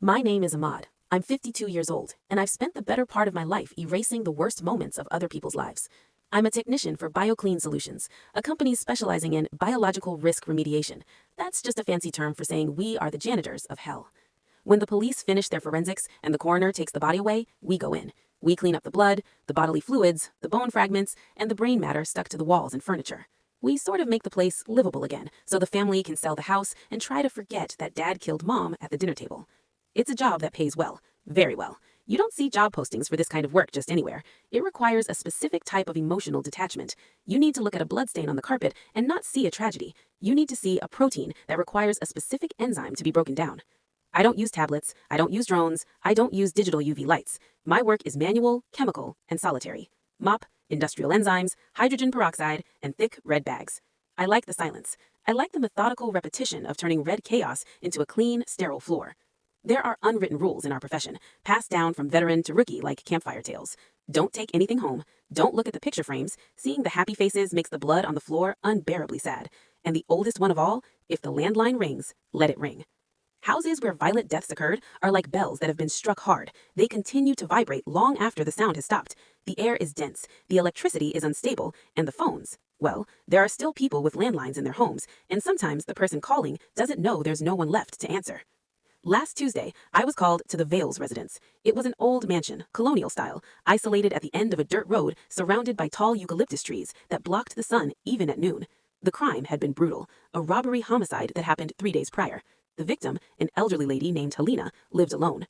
My name is Ahmad. I'm 52 years old, and I've spent the better part of my life erasing the worst moments of other people's lives. I'm a technician for BioClean Solutions, a company specializing in biological risk remediation. That's just a fancy term for saying we are the janitors of hell. When the police finish their forensics and the coroner takes the body away, we go in. We clean up the blood, the bodily fluids, the bone fragments, and the brain matter stuck to the walls and furniture. We sort of make the place livable again, so the family can sell the house and try to forget that dad killed mom at the dinner table. It's a job that pays well, very well. You don't see job postings for this kind of work just anywhere. It requires a specific type of emotional detachment. You need to look at a bloodstain on the carpet and not see a tragedy. You need to see a protein that requires a specific enzyme to be broken down. I don't use tablets, I don't use drones, I don't use digital UV lights. My work is manual, chemical, and solitary. Mop, industrial enzymes, hydrogen peroxide, and thick red bags. I like the silence. I like the methodical repetition of turning red chaos into a clean, sterile floor. There are unwritten rules in our profession, passed down from veteran to rookie like campfire tales. Don't take anything home. Don't look at the picture frames. Seeing the happy faces makes the blood on the floor unbearably sad. And the oldest one of all, if the landline rings, let it ring. Houses where violent deaths occurred are like bells that have been struck hard. They continue to vibrate long after the sound has stopped. The air is dense, the electricity is unstable, and the phones, well, there are still people with landlines in their homes, and sometimes the person calling doesn't know there's no one left to answer. Last Tuesday, I was called to the Vales residence. It was an old mansion, colonial style, isolated at the end of a dirt road surrounded by tall eucalyptus trees that blocked the sun even at noon. The crime had been brutal, a robbery homicide that happened 3 days prior. The victim, an elderly lady named Helena, lived alone.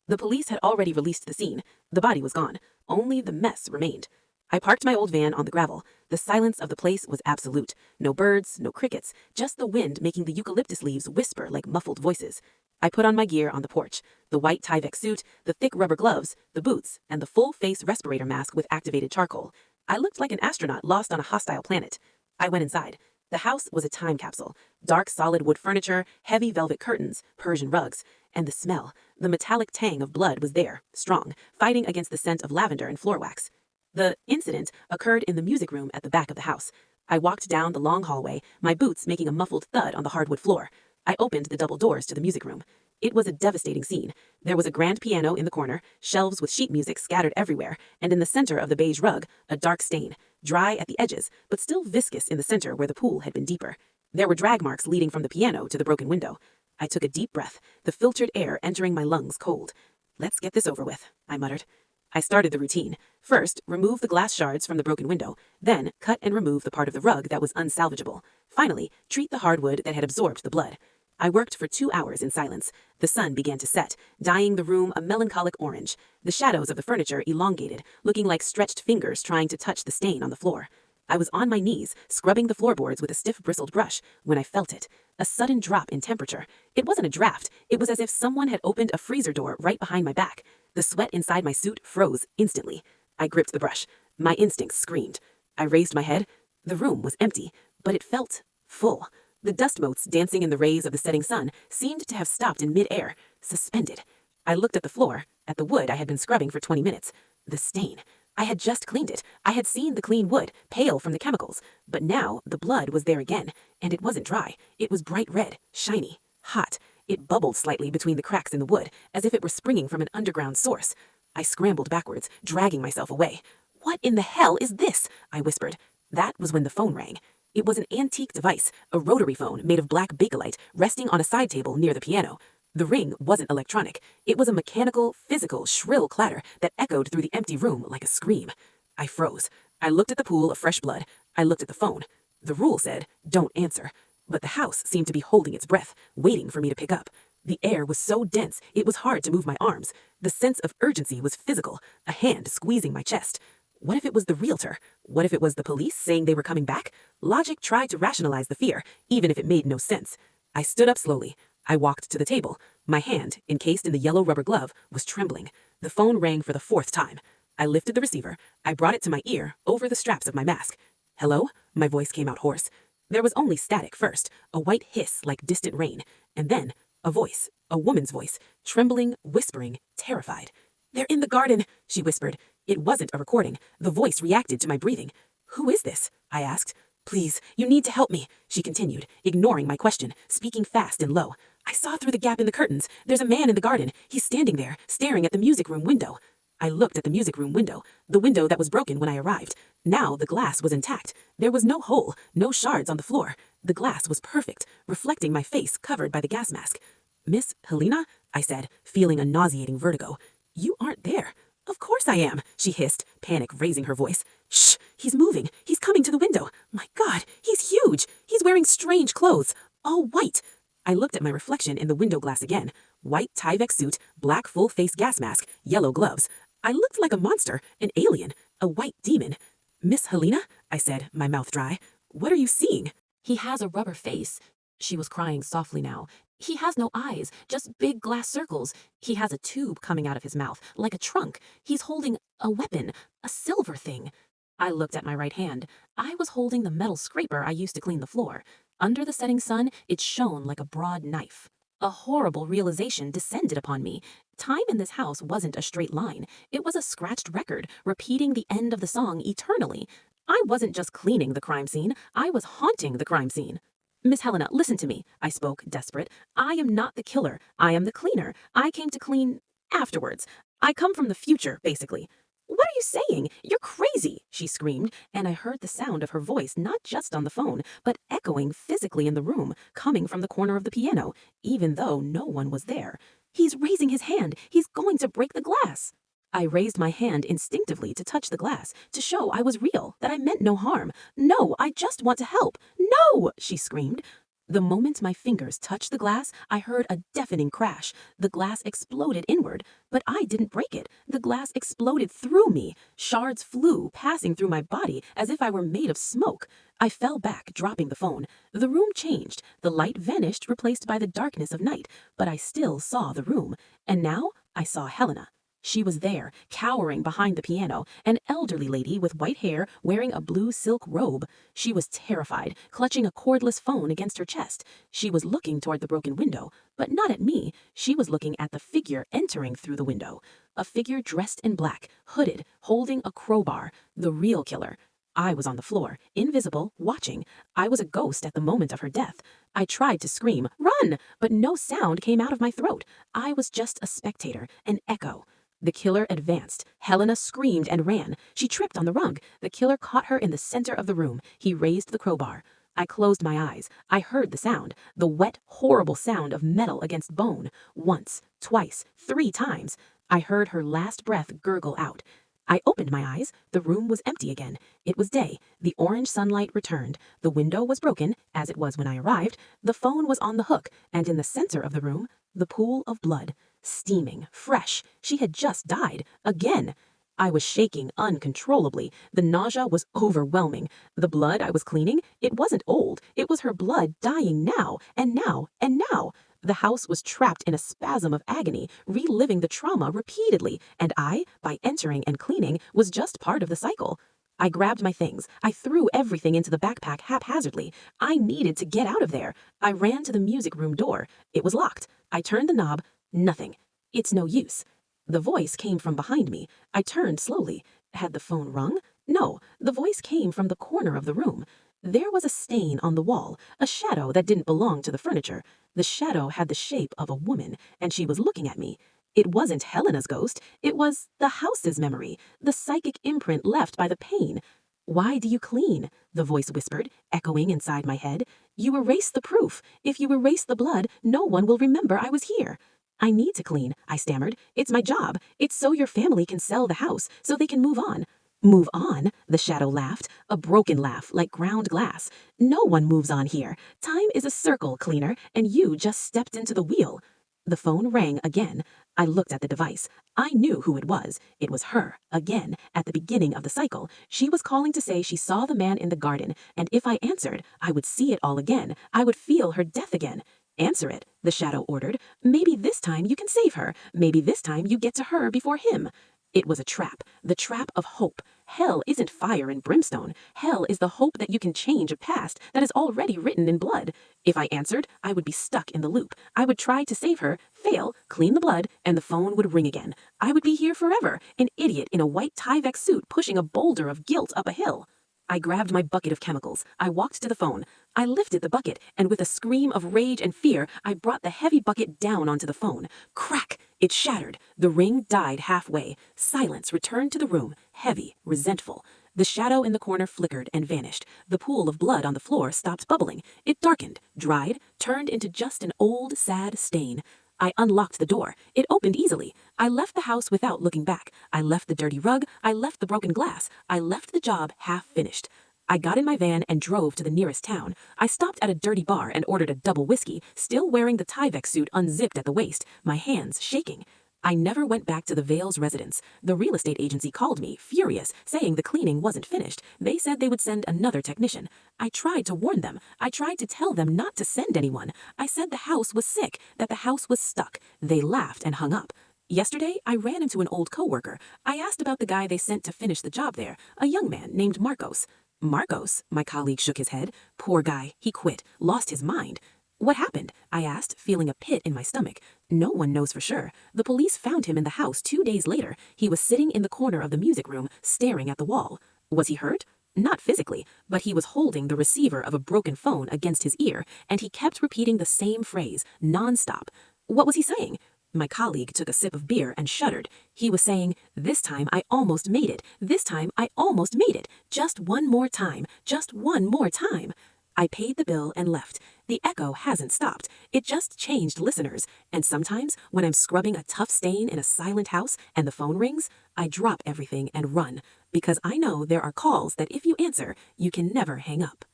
The police had already released the scene. The body was gone. Only the mess remained. I parked my old van on the gravel. The silence of the place was absolute. No birds, no crickets, just the wind making the eucalyptus leaves whisper like muffled voices. I put on my gear on the porch, the white Tyvek suit, the thick rubber gloves, the boots, and the full-face respirator mask with activated charcoal. I looked like an astronaut lost on a hostile planet. I went inside. The house was a time capsule. Dark solid wood furniture, heavy velvet curtains, Persian rugs. And the smell, the metallic tang of blood was there, strong, fighting against the scent of lavender and floor wax. The incident occurred in the music room at the back of the house. I walked down the long hallway, my boots making a muffled thud on the hardwood floor. I opened the double doors to the music room. It was a devastating scene. There was a grand piano in the corner, shelves with sheet music scattered everywhere, and in the center of the beige rug, a dark stain, dry at the edges, but still viscous in the center where the pool had been deeper. There were drag marks leading from the piano to the broken window. I took a deep breath, the filtered air entering my lungs cold. "Let's get this over with," I muttered. I started the routine. First, remove the glass shards from the broken window, then cut and remove the part of the rug that was unsalvageable. Finally, treat the hardwood that had absorbed the blood. I worked for 2 hours in silence. The sun began to set, dyeing the room a melancholic orange. The shadows of the furniture elongated, looking like stretched fingers trying to touch the stain on the floor. I was on my knees, scrubbing the floorboards with a stiff bristled brush, when I felt it. A sudden drop in temperature. It wasn't a draft. It was as if someone had opened a freezer door right behind my back. The sweat inside my suit froze instantly. I gripped the brush. My instincts screamed. I raised my head. The room was empty, but it felt full. The dust motes dancing in the rays of the setting sun seemed to have stopped in mid-air, suspended. I looked at the floor, at the wood I had been scrubbing for 20 minutes. The stain. I had just cleaned it. I had seen the clean wood, pale from the chemicals. But now the blood was there again, and it wasn't dry. It was bright red, shiny, hot. It bubbled slightly between the cracks in the wood, as if it were springing from an underground source. I scrambled backwards, dragging myself away. "What in the hell is this?" I whispered. That was when the phone rang. It was an antique device, a rotary phone made of black bakelite, resting on a side table near the piano. The ring wasn't electronic. It was a mechanical, physical, shrill clatter that echoed through the empty room like a scream. I froze. I looked at the pool of fresh blood. I looked at the phone. The rule said, "Don't answer." But the house seemed to be holding its breath, waiting for me to pick up. The air was so dense, it was hard to move my arms. The sense of urgency was physical, a hand squeezing my chest. What if it was the realtor? What if it was the police saying they were coming back? Logic tried to rationalize the fear, even if it made no sense. I stood up slowly. I walked to the table. My hand, encased in the yellow rubber glove, was trembling. The phone rang for the 4th time. I lifted the receiver. I brought it to my ear, over the straps of my mask. "Hello?" My voice came out hoarse. There was only static first, a white hiss like distant rain, and then a voice, a woman's voice, trembling, whispering, terrified. "They're in the garden," she whispered. It wasn't a recording. The voice reacted to my breathing. "Who is this?" I asked. "Please, you need to help me," she continued, ignoring my question, speaking fast and low. I saw through the gap in the curtains. There's a man in the garden. He's standing there, staring at the music room window. I looked at the music room window, the window that was broken when I arrived. Now the glass was intact. There was no hole, no shards on the floor. The glass was perfect, reflecting my face covered by the gas mask. Miss Helena? I said, feeling a nauseating vertigo. You aren't there. Of course I am, she hissed, panic raising her voice. Shh, he's moving. He's coming to the window. My God, he's huge. He's wearing strange clothes, all white. I looked at my reflection in the window glass again. White Tyvek suit, black full-face gas mask, yellow gloves. I looked like a monster, an alien, a white demon. Miss Helena, I said, my mouth dry. What are you seeing? He has a rubber face. She was crying softly now. He has no eyes, just big glass circles. He has a tube coming out of his mouth, like a trunk. He's holding a weapon, a silver thing. I looked at my right hand. I was holding the metal scraper I used to clean the floor. Under the setting sun, it shone like a broad knife. A horrible realization descended upon me. Time in this house wasn't a straight line. It was a scratched record, repeating the end of the song eternally. I wasn't just cleaning the crime scene, I was haunting the crime scene. Miss Helena, listen to me, I spoke, desperate. I am not the killer. I am the cleaner. I came to clean afterwards. I come from the future, basically. What are you saying? You're crazy, she screamed, and I heard the sound of her voice not just on the phone, but echoing physically in the room, coming from the corner of the piano, even though no one was there. He's raising his hand. He's going to break the glass. I raised my hand instinctively to touch the glass, to show I was real, that I meant no harm. No, I just want to help. No, she screamed. The moment my fingers touched the glass, I heard a deafening crash. The glass exploded inward, but I didn't break it. The glass exploded through me. Shards flew, passing through my body as if I were made of smoke. I fell back, dropping the phone. The room changed. The light vanished, replaced by the darkness of night, but I still saw the room. And now I saw Helena. She was there, cowering behind the piano, an elderly lady with white hair wearing a blue silk robe. She was terrified, clutching a cordless phone against her chest. She was looking toward the broken window, but not at me. She was looking at the figure entering through the window. A figure dressed in black, hooded, holding a crowbar, the real killer. I was on the floor, invisible, watching. I was a ghost at the moment of her death. I tried to scream, "Run!" but no sound came out of my throat. I was just a spectator, an echo. The killer advanced. Helena screamed and ran. She tripped on the rug. The killer caught her in the center of the room. He raised the crowbar. I closed my eyes. I heard the sound, the wet, horrible sound of metal against bone. Once, twice, 3 times. I heard her last breath gurgle out. I opened my eyes. The room was empty again. It was day. The orange sunlight returned. The window was broken, as it was when I arrived. The phone was on the hook, and in the center of the room, the pool of blood. Steaming, fresh. She had just died. Again. I was shaking uncontrollably. The nausea was overwhelming. The blood I was cleaning, it wasn't old. It was her blood dying now, and now, and now. The house was trapped in a spasm of agony, reliving the trauma repeatedly, and I, by entering and cleaning, was just part of the cycle. I grabbed my things. I threw everything into the backpack haphazardly. I needed to get out of there. I ran to the music room door. It was locked. I turned the knob. Nothing. It's no use. The voice came from behind me. I turned slowly. Had the phone rung? No, the voice came from the corner of the room. There was a stain on the wall, a shadow that didn't belong to the furniture. The shadow had the shape of a woman, and she was looking at me. It wasn't Helena's ghost. It was the house's memory, the psychic imprint left by the pain. "Why do you clean?" the voice whispered, echoing inside my head. "You erase the proof. If you erase the blood, no one will remember I was here." "I need to clean," I stammered. "It's my job. It's so your family can sell the house, so they can move on." "Move on?" the shadow laughed, a broken laugh like ground glass. "No one moves on here. Time is a circle, cleaner, and you just stepped into the wheel." The phone rang again. I looked at the device. I knew who it was. It was her, again, at the beginning of the cycle. She was calling to say she saw the man in the garden, and if I answered, I would see it all again. I would feel her death again. "Answer it," the shadow ordered. "Maybe this time you can save her. Maybe this time you get to her before him." It was a trap, the trap of hope. Hell isn't fire and brimstone. Hell is the hope that you can change a past that is already written in blood. If I answered, I would be stuck in the loop. I would try to save her, fail, clean the blood, and the phone would ring again. I would be here forever, an idiot in a white Tyvek suit pushing a boulder of guilt up a hill. I grabbed my bucket of chemicals. I walked to the phone. I lifted the bucket, and with a scream of rage and fear, I brought the heavy bucket down onto the phone. Crack! It shattered. The ring died halfway. Silence returned to the room, heavy, resentful. The shadow in the corner flickered and vanished. The pool of blood on the floor stopped bubbling. It darkened, dried, turned into just an old, sad stain. I unlocked the door. It opened easily. I left the house without looking back. I left the dirty rug. I left the broken glass. I left the job half finished. I got in my van and drove to the nearest town. I stopped at a dirty bar and ordered a double whiskey, still wearing the Tyvek suit unzipped at the waist, my hands shaking. I never went back to the Vale's residence. The real estate agency called me, furious, saying the cleaning wasn't finished. They said they would send another technician. I tried to warn them. I tried to tell them not to send anyone. I said the house was sick, that the house was stuck. They laughed and hung up. Yesterday, I ran into an old coworker. I asked about the guy they sent to finish the job there, a young man named Marcos. Marcos? My colleague shook his head. Poor guy. He quit. Lost his mind. What happened? I asked, feeling a pit in my stomach. No one knows for sure. The police found him in the house 2 days later. He was sitting in the corner of the music room, staring at the wall. Was he hurt? Not physically, but he was holding the receiver of a broken phone against his ear, and he kept repeating the same phrase, nonstop. What was he saying? My colleague took a sip of beer and shuddered. He was saying, "This time I almost made it. This time I almost made it. Just one more time. Just one more time." I paid the bill and left. The echo hasn't stopped. It just changed listeners. And sometimes, when I'm scrubbing a tough stain in a silent house and the phone rings, I drop everything and run. Because I know there are calls that if you answer, you can never hang up.